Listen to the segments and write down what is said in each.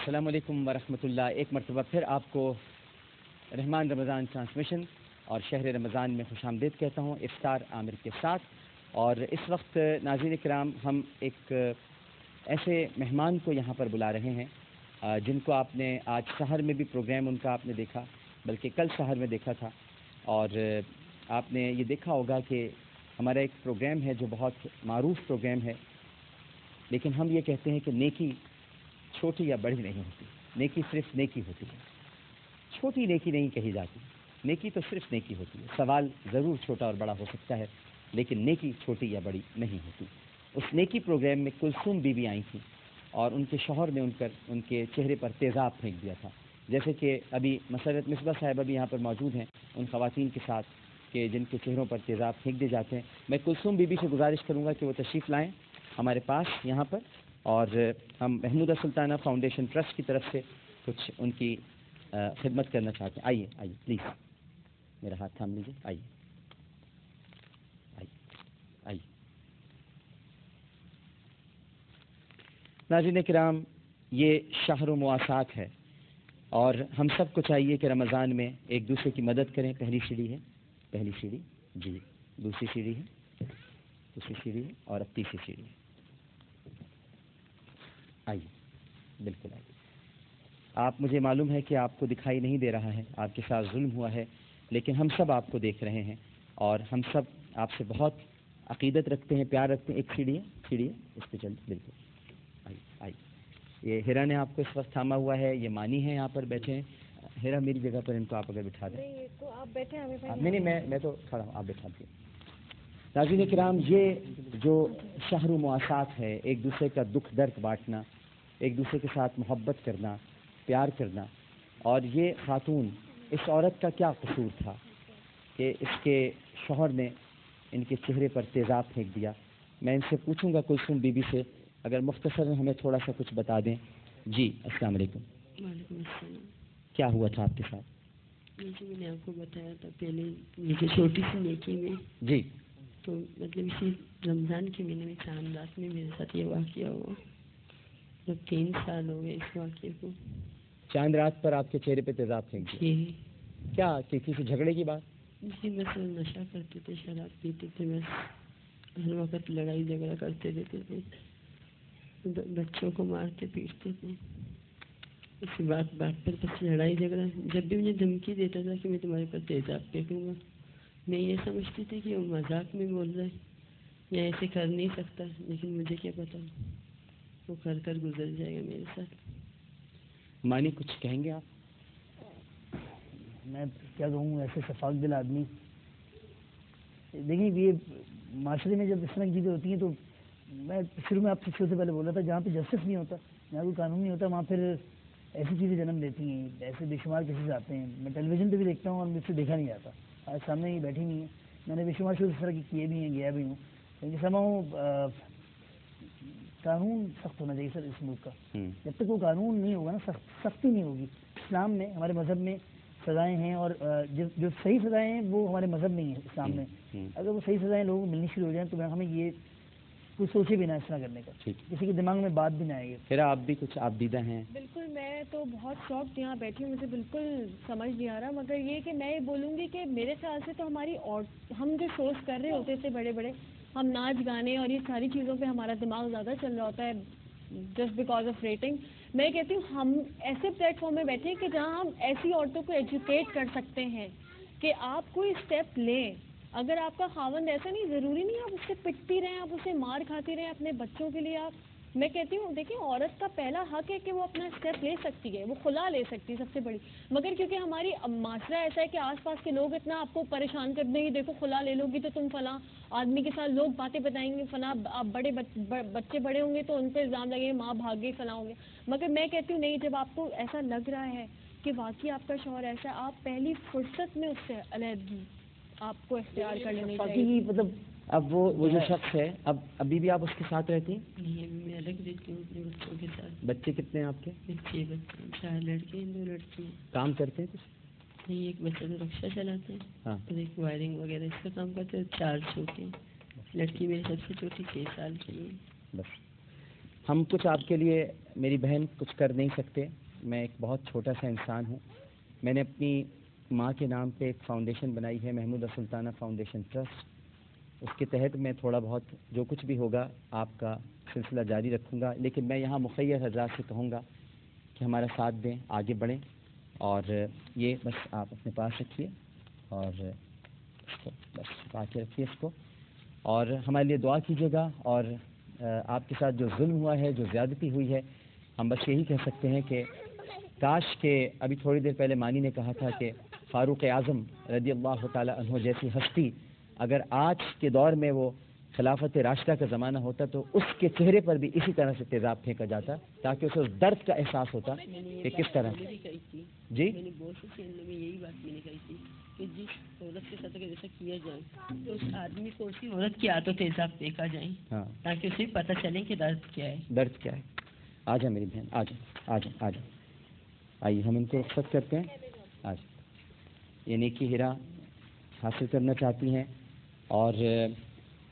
السلام علیکم ورحمۃ اللہ. ایک مرتبہ پھر آپ کو رحمان رمضان ٹرانسمیشن اور شہر رمضان میں خوش آمدید کہتا ہوں افطار عامر کے ساتھ. اور اس وقت ناظرین کرام ہم ایک ایسے مہمان کو یہاں پر بلا رہے ہیں جن کو آپ نے آج سحر میں بھی پروگرام ان کا آپ نے دیکھا، بلکہ کل سحر میں دیکھا تھا. اور آپ نے یہ دیکھا ہوگا کہ ہمارا ایک پروگرام ہے جو بہت معروف پروگرام ہے، لیکن ہم یہ کہتے ہیں کہ نیکی چھوٹی یا بڑی نہیں ہوتی، نیکی صرف نیکی ہوتی ہے. چھوٹی نیکی نہیں کہی جاتی، نیکی تو صرف نیکی ہوتی ہے. سوال ضرور چھوٹا اور بڑا ہو سکتا ہے، لیکن نیکی چھوٹی یا بڑی نہیں ہوتی. اس نیکی پروگرام میں کلثوم بی بی آئی تھیں اور ان کے شوہر نے ان کے چہرے پر تیزاب پھینک دیا تھا. جیسے کہ ابھی مسرت مصباح صاحبہ بھی یہاں پر موجود ہیں ان خواتین کے ساتھ کہ جن کے چہروں پر تیزاب پھینک دیے جاتے ہیں. میں کلثوم بی بی سے گزارش کروں گا کہ وہ تشریف لائیں ہمارے پاس یہاں پر، اور ہم محمودہ سلطانہ فاؤنڈیشن ٹرسٹ کی طرف سے کچھ ان کی خدمت کرنا چاہتے ہیں. آئیے آئیے پلیز، میرا ہاتھ تھام لیجیے. آئیے آئیے آئیے. ناظرین کرام، یہ شہر و مواسات ہے اور ہم سب کو چاہیے کہ رمضان میں ایک دوسرے کی مدد کریں. پہلی سیڑھی ہے، پہلی سیڑھی جی، دوسری سیڑھی ہے، دوسری سیڑھی ہے، اور اب تیسری سیڑھی ہے. آئیے بالکل آئیے. آپ، مجھے معلوم ہے کہ آپ کو دکھائی نہیں دے رہا ہے، آپ کے ساتھ ظلم ہوا ہے، لیکن ہم سب آپ کو دیکھ رہے ہیں اور ہم سب آپ سے بہت عقیدت رکھتے ہیں، پیار رکھتے ہیں. ایک سیڑھی ہے، سیڑھی ہے، اس پہ چلیں. بالکل آئیے آئیے. یہ ہیرا نے آپ کو اس وقت تھاما ہوا ہے، یہ مانی ہے یہاں پر بیٹھے ہیں. ہیرا میری جگہ پر ان کو آپ اگر بٹھا دیں. تو آپ بیٹھے ہیں. نہیں میں تو کھڑا ہوں، آپ بٹھا دیں. ناظرین کرام، یہ جو شہر و مواسات ہے، ایک دوسرے کا دکھ درد بانٹنا، ایک دوسرے کے ساتھ محبت کرنا، پیار کرنا. اور یہ خاتون، اس عورت کا کیا قصور تھا کہ اس کے شوہر نے ان کے چہرے پر تیزاب پھینک دیا؟ میں ان سے پوچھوں گا کلثوم بی بی سے، اگر مختصر ہمیں تھوڑا سا کچھ بتا دیں. جی السلام علیکم. وعلیکم السلام. کیا ہوا تھا آپ کے ساتھ؟ جیسے میں نے آپ کو بتایا تھا پہلے، یہ چھوٹی سی نیکی میں جی، تو مطلب اسی رمضان کے مہینے میں چاند رات میں میرے ساتھ یہ واقعہ ہوا. جب 3 سال ہو گئے اس واقعے کو. چاند رات پر آپ کے چہرے پہ تیزاب پھینک دیا؟ جی. کیا کسی جھگڑے کی بات؟ جی، بس نشہ کرتے تھے، شراب پیتے تھے، بس ہر وقت لڑائی جھگڑا کرتے رہتے تھے، بچوں کو مارتے پیٹتے تھے. اسی بات پر بس لڑائی جھگڑا. جب بھی مجھے دھمکی دیتا تھا کہ میں تمہارے پر تیزاب پھینکوں گا، میں یہ سمجھتی تھی کہ وہ مذاق میں بول رہا ہے یا ایسے کر نہیں سکتا، لیکن مجھے کیا پتا وہ کر گزر جائے گا میرے ساتھ. مانی کچھ کہیں گے آپ؟ میں کیا کہوں، ایسے شفاق دل آدمی. دیکھیں، یہ معاشرے میں جب اس طرح کی چیزیں ہوتی ہیں تو میں شروع میں آپ سے پہلے بولا تھا، جہاں پہ جسٹس نہیں ہوتا، جہاں کوئی قانون نہیں ہوتا، وہاں پھر ایسی چیزیں جنم لیتی ہیں. ایسے بے شمار کیسز آتے ہیں. میں ٹیلی ویژن پہ بھی دیکھتا ہوں اور مجھ سے دیکھا نہیں جاتا. آج سامنے یہ بیٹھی نہیں ہے، میں نے بے شمار شروع اس طرح کی کیے بھی ہیں، گیا بھی ہوں. لیکن سمجھو قانون سخت ہونا چاہیے سر اس ملک کا. جب تک وہ قانون نہیں ہوگا نا، سختی نہیں ہوگی. اسلام میں، ہمارے مذہب میں سزائیں ہیں، اور جو صحیح سزائیں ہیں وہ ہمارے مذہب میں ہی ہیں، اسلام میں. اگر وہ صحیح سزائیں لوگوں کو ملنی شروع ہو جائیں تو ہمیں یہ کچھ سوچے بھی نہ اس طرح کرنے کا، کسی کے دماغ میں بات بھی نہ آئے گی. پھر آپ بھی کچھ آپ دیدہ ہیں؟ بالکل، میں تو بہت شوق یہاں بیٹھی ہوں، مجھے بالکل سمجھ نہیں آ رہا. مگر یہ کہ میں یہ بولوں گی کہ میرے خیال سے تو ہم جو شوز کر رہے ہوتے تھے بڑے بڑے، ہم ناچ گانے اور یہ ساری چیزوں پہ ہمارا دماغ زیادہ چل رہا ہوتا ہے جسٹ بیکاز آف ریٹنگ. میں کہتی ہوں ہم ایسے پلیٹ فارم میں بیٹھے ہیں کہ جہاں ہم ایسی عورتوں کو ایجوکیٹ کر سکتے ہیں کہ آپ کوئی اسٹیپ لیں. اگر آپ کا خاوند ایسا نہیں، ضروری نہیں آپ اس سے پٹتی رہیں، آپ اسے مار کھاتی رہیں اپنے بچوں کے لیے. میں کہتی ہوں دیکھیں، عورت کا پہلا حق ہے کہ وہ اپنا اسٹیپ لے سکتی ہے، وہ خلا لے سکتی ہے سب سے بڑی. مگر کیونکہ ہماری معاشرہ ایسا ہے کہ آس پاس کے لوگ اتنا آپ کو پریشان کر دیں گے، دیکھو خلا لے لو گی تو تم فلاں آدمی کے ساتھ، لوگ باتیں بتائیں گے، فلاں آپ بچے بڑے ہوں گے تو ان پہ الزام لگیں گے، ماں بھاگ گئی، فلاں ہوں گے. مگر میں کہتی ہوں نہیں، جب آپ کو ایسا لگ رہا ہے کہ واقعی آپ کا شوہر ایسا ہے، آپ پہلی فرصت میں اس سے علیحدگی آپ کو اختیار کر لینی چاہیے. مطلب اب وہ جو شخص ہے، ابھی بھی آپ اس کے ساتھ رہتی ہیں؟ نہیں، میں الگ رہتی ہوں اپنے بچوں کے ساتھ. بچے کتنے ہیں آپ کے؟ 6 بچے، 4 لڑکے ہیں، 2 لڑکی ہیں. کام کرتے ہیں کچھ؟ نہیں، ایک بچہ تو رکشا چلاتے ہیں، ہاں، اور ایک وائرنگ وغیرہ اس کا کام کرتے ہیں. 4 چھوٹے ہیں. لڑکی میری سب سے چھوٹی 6 سال کی ہے. بس ہم کچھ آپ کے لیے میری بہن کچھ کر نہیں سکتے. میں ایک بہت چھوٹا سا انسان ہوں. میں نے اپنی ماں کے نام پہ ایک فاؤنڈیشن بنائی ہے, محمودہ سلطانہ فاؤنڈیشن ٹرسٹ. اس کے تحت میں تھوڑا بہت جو کچھ بھی ہوگا آپ کا سلسلہ جاری رکھوں گا, لیکن میں یہاں مخیر حضرات سے کہوں گا کہ ہمارا ساتھ دیں, آگے بڑھیں, اور یہ بس آپ اپنے پاس رکھیے اور اس کو بس چھپا کے رکھیے اس کو, اور ہمارے لیے دعا کیجیے گا. اور آپ کے ساتھ جو ظلم ہوا ہے, جو زیادتی ہوئی ہے, ہم بس یہی کہہ سکتے ہیں کہ کاش کہ ابھی تھوڑی دیر پہلے مانی نے کہا تھا کہ فاروق اعظم رضی اللہ تعالی عنہ جیسی ہستی اگر آج کے دور میں وہ خلافت راشدہ کا زمانہ ہوتا تو اس کے چہرے پر بھی اسی طرح سے تیزاب پھینکا جاتا, تاکہ اسے اس درد کا احساس ہوتا کہ کس طرح. جی میں نے بہت سے میں یہی بات میں نے کہی تھی کہ جس عورت کے ساتھ اگر ایسا کیا جائے تو اس آدمی کو اسی عورت کی عادت تیزاب پھینکا جائیں, ہاں, تاکہ اسے پتہ چلے کہ درد کیا ہے. درد کیا ہے. آ جا میری بہن, آ جا آ جا آ جا, آئیے ہم ان کو رخصت کرتے ہیں. آج یہ نیکی ہیرا حاصل کرنا چاہتی ہیں, اور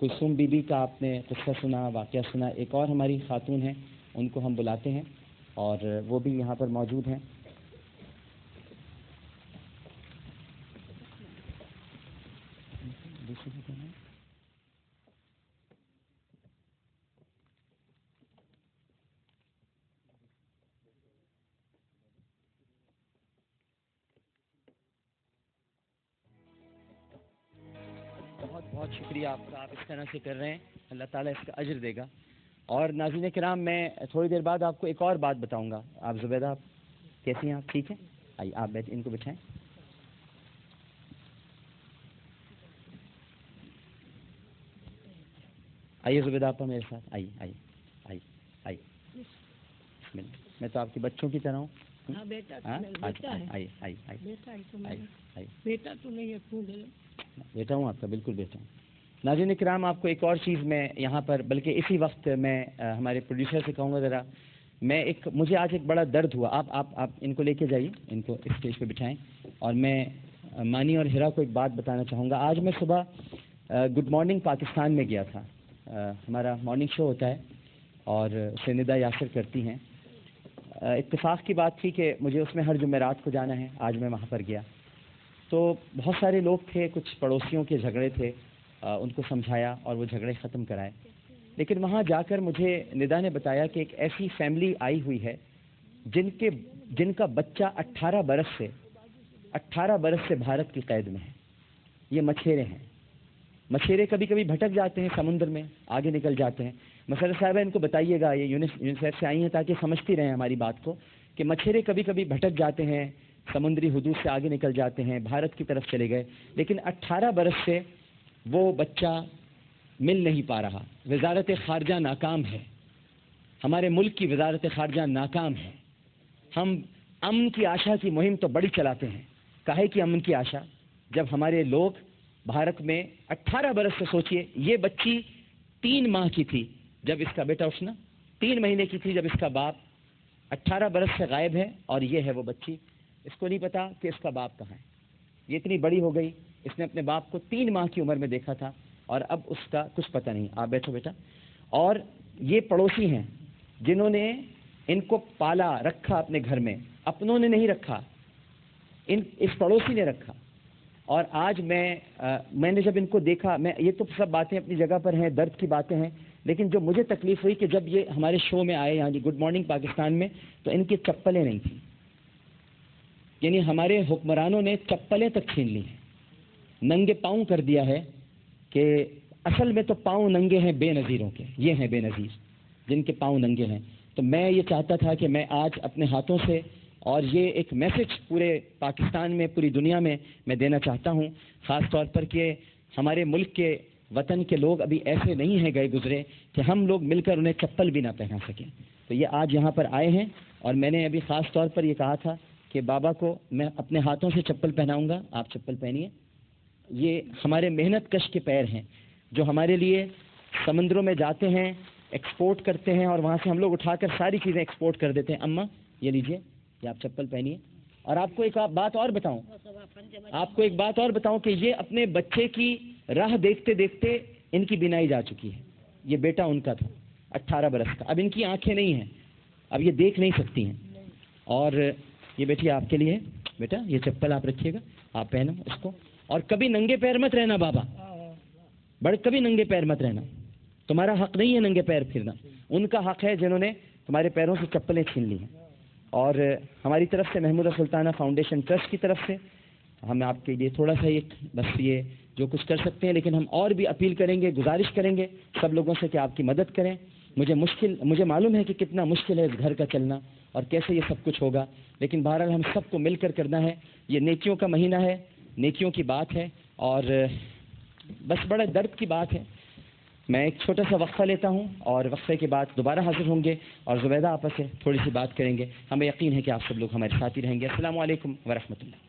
کلثوم بی بی کا آپ نے قصہ سنا, واقعہ سنا. ایک اور ہماری خاتون ہیں, ان کو ہم بلاتے ہیں اور وہ بھی یہاں پر موجود ہیں. بہت بہت شکریہ آپ کا, آپ اس طرح سے کر رہے ہیں, اللہ تعالیٰ اس کا اجر دے گا. اور ناظرین کرام, میں تھوڑی دیر بعد آپ کو ایک اور بات بتاؤں گا. آپ زبیدہ, آپ کیسی ہیں؟ آپ ٹھیک ہیں؟ آئیے آپ بیٹھ, ان کو بٹھائیں. آئیے زبیدہ آپ میرے ساتھ, آئیے آئیے آئیے آئیے. بسم اللہ. میں تو آپ کے بچوں کی طرح ہوں. بیٹا آئیے آئیے آئیے آئیے. بیٹا تو نہیں ہے, بیٹا ہوں آپ کا, بالکل بیٹا ہوں. ناظرین کرام, آپ کو ایک اور چیز میں یہاں پر, بلکہ اسی وقت میں ہمارے پروڈیوسر سے کہوں گا ذرا, مجھے آج ایک بڑا درد ہوا. آپ ان کو لے کے جائیے, ان کو اسٹیج پہ بٹھائیں. اور میں مانی اور ہیرا کو ایک بات بتانا چاہوں گا. آج میں صبح گڈ مارننگ پاکستان میں گیا تھا. ہمارا مارننگ شو ہوتا ہے اور اسے ندا یاسر کرتی ہیں. اتفاق کی بات تھی کہ مجھے اس میں ہر جمعرات کو جانا ہے. آج میں وہاں پر گیا تو بہت سارے لوگ تھے, کچھ پڑوسیوں کے جھگڑے تھے, ان کو سمجھایا اور وہ جھگڑے ختم کرائے. لیکن وہاں جا کر مجھے ندا نے بتایا کہ ایک ایسی فیملی آئی ہوئی ہے جن کا بچہ 18 برس سے بھارت کی قید میں ہے. یہ مچھیرے ہیں. مچھیرے کبھی کبھی بھٹک جاتے ہیں سمندر میں, آگے نکل جاتے ہیں. مسرت صاحبہ ان کو بتائیے گا, یہ یونیسیف سے آئی ہیں تاکہ سمجھتی رہیں ہماری بات کو, کہ مچھیرے کبھی کبھی بھٹک جاتے ہیں, سمندری حدود سے آگے نکل جاتے ہیں, بھارت کی طرف چلے گئے, لیکن 18 برس سے وہ بچہ مل نہیں پا رہا. وزارت خارجہ ناکام ہے, ہمارے ملک کی وزارت خارجہ ناکام ہے. ہم امن کی آشا کی مہم تو بڑی چلاتے ہیں. کاہے کی امن کی آشا, جب ہمارے لوگ بھارت میں 18 برس سے, سوچئے یہ بچی 3 ماہ کی تھی جب اس کا بیٹا اٹھنا, 3 مہینے کی تھی جب اس کا باپ 18 برس سے غائب ہے, اور یہ ہے وہ بچی. اس کو نہیں پتا کہ اس کا باپ کہاں ہے. یہ اتنی بڑی ہو گئی, اس نے اپنے باپ کو 3 ماہ کی عمر میں دیکھا تھا, اور اب اس کا کچھ پتہ نہیں. آپ بیٹھو بیٹا. اور یہ پڑوسی ہیں جنہوں نے ان کو پالا رکھا اپنے گھر میں, اپنوں نے نہیں رکھا, اس پڑوسی نے رکھا. اور آج میں نے جب ان کو دیکھا, یہ تو سب باتیں اپنی جگہ پر ہیں, درد کی باتیں ہیں, لیکن جو مجھے تکلیف ہوئی کہ جب یہ ہمارے شو میں آئے, یعنی گڈ مارننگ پاکستان میں, تو ان کی چپلیں نہیں تھیں. یعنی ہمارے حکمرانوں نے چپلیں تک چھین لی ہیں, ننگے پاؤں کر دیا ہے. کہ اصل میں تو پاؤں ننگے ہیں بے نظیروں کے, یہ ہیں بے نظیر جن کے پاؤں ننگے ہیں. تو میں یہ چاہتا تھا کہ میں آج اپنے ہاتھوں سے, اور یہ ایک میسج پورے پاکستان میں, پوری دنیا میں دینا چاہتا ہوں, خاص طور پر کہ ہمارے ملک کے وطن کے لوگ ابھی ایسے نہیں ہیں گئے گزرے کہ ہم لوگ مل کر انہیں چپل بھی نہ پہنا سکیں. تو یہ آج یہاں پر آئے ہیں, اور میں نے ابھی خاص طور پر یہ کہا تھا کہ بابا کو میں اپنے ہاتھوں سے چپل پہناؤں گا, آپ چپل پہنیے. یہ ہمارے محنت کش کے پیر ہیں جو ہمارے لیے سمندروں میں جاتے ہیں, ایکسپورٹ کرتے ہیں, اور وہاں سے ہم لوگ اٹھا کر ساری چیزیں ایکسپورٹ کر دیتے ہیں. اماں یہ لیجئے, یہ آپ چپل پہنیے. اور آپ کو ایک بات اور بتاؤں, کہ یہ اپنے بچے کی راہ دیکھتے دیکھتے ان کی بینائی جا چکی ہے. یہ بیٹا ان کا تھا, 18 برس کا. اب ان کی آنکھیں نہیں ہیں, اب یہ دیکھ نہیں سکتی ہیں. اور یہ بیٹی آپ کے لیے, بیٹا یہ چپل آپ رکھیے گا, آپ پہنو اس کو. اور کبھی ننگے پیر مت رہنا بابا, کبھی ننگے پیر مت رہنا. تمہارا حق نہیں ہے ننگے پیر پھرنا, ان کا حق ہے جنہوں نے تمہارے پیروں سے چپلیں چھین لی ہیں. اور ہماری طرف سے محمودہ سلطانہ فاؤنڈیشن ٹرسٹ کی طرف سے ہم آپ کے لیے تھوڑا سا بس یہ جو کچھ کر سکتے ہیں, لیکن ہم اور بھی اپیل کریں گے, گزارش کریں گے سب لوگوں سے کہ آپ کی مدد کریں. مجھے معلوم ہے کہ کتنا مشکل ہے اس گھر کا چلنا اور کیسے یہ سب کچھ ہوگا, لیکن بہرحال ہم سب کو مل کر کرنا ہے. یہ نیکیوں کا مہینہ ہے, نیکیوں کی بات ہے, اور بس بڑا درد کی بات ہے. میں ایک چھوٹا سا وقفہ لیتا ہوں اور وقفے کے بعد دوبارہ حاضر ہوں گے اور زبیدہ آپس سے تھوڑی سی بات کریں گے. ہمیں یقین ہے کہ آپ سب لوگ ہمارے ساتھ ہی رہیں گے. السلام علیکم ورحمۃ اللہ.